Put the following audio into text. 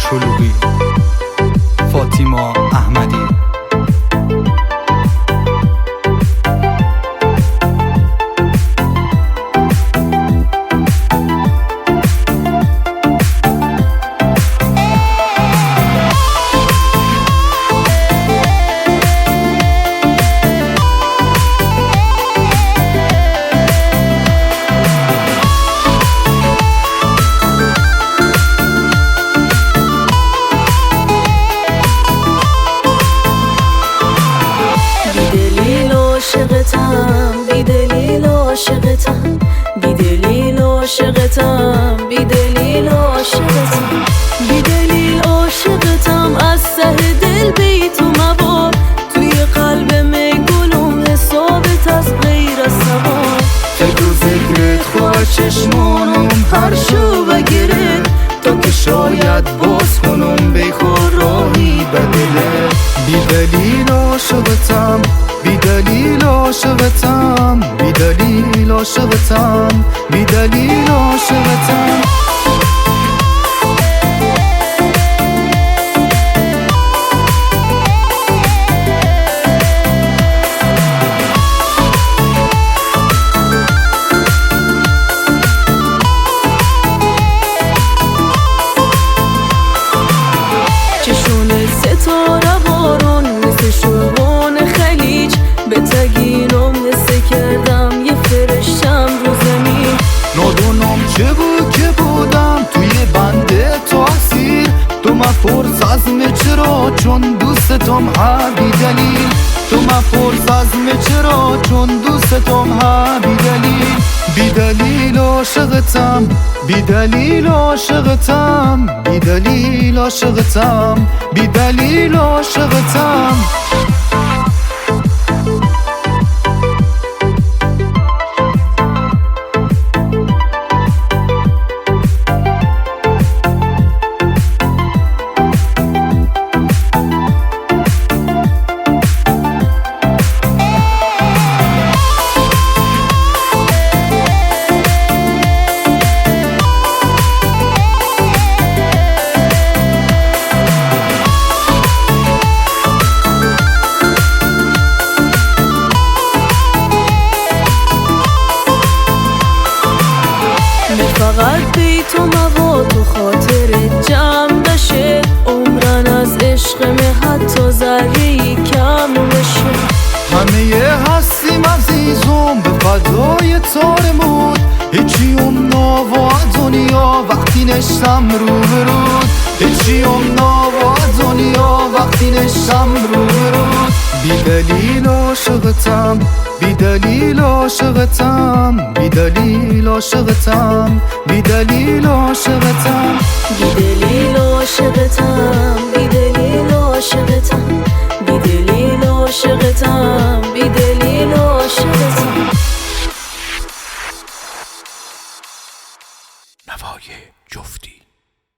شلوغی. فاطیما احمدی. بیدلیل عاشقتم، بیدلیل عاشقتم، بیدلیل عاشقتم. از سر دل بی تو مبار، توی قلب میگلم حسابت از غیر از سوار. فکر و ذکرت خواه چشمانم هر شو بگیره، تا که شاید باز کنم بیخور راهی بدله. بیدلیل عاشقتم، بیدلیل عاشقتم، بیدلیل عاشقتم، بیدلیل عاشقتم. چشون ستاره بارون مثل شبان خلیج، به تگینم حسه کردم یه فرشتم رو زمین. نادونم چه بود که بودم توی بنده تاثیر، تو مپرس از من چرا چون دوستم ها بیدلیل. تو مپرس از من چرا چون دوستم ها بیدلیل. بیدلیل عاشقتم، بیدلیل عاشقتم، بیدلیل عاشقتم، بیدلیل عاشقتم. فقط بی تو مواد و خاطر جمع بشه، عمرن از عشق من حتی ذره‌ای کم بشه. همه هستیم عزیزم به فدای تارمون، هیچیم نوا دنیا وقتی نشتم رو برود، هیچیم نوا دنیا وقتی نشتم رو برود. بیدلیل عاشقتم، بیدلیل عاشقتم، بیدلیل عاشقتم، بیدلیل عاشقتم، بیدلیل عاشقتم، بیدلیل عاشقتم، بیدلیل عاشقتم، بیدلیل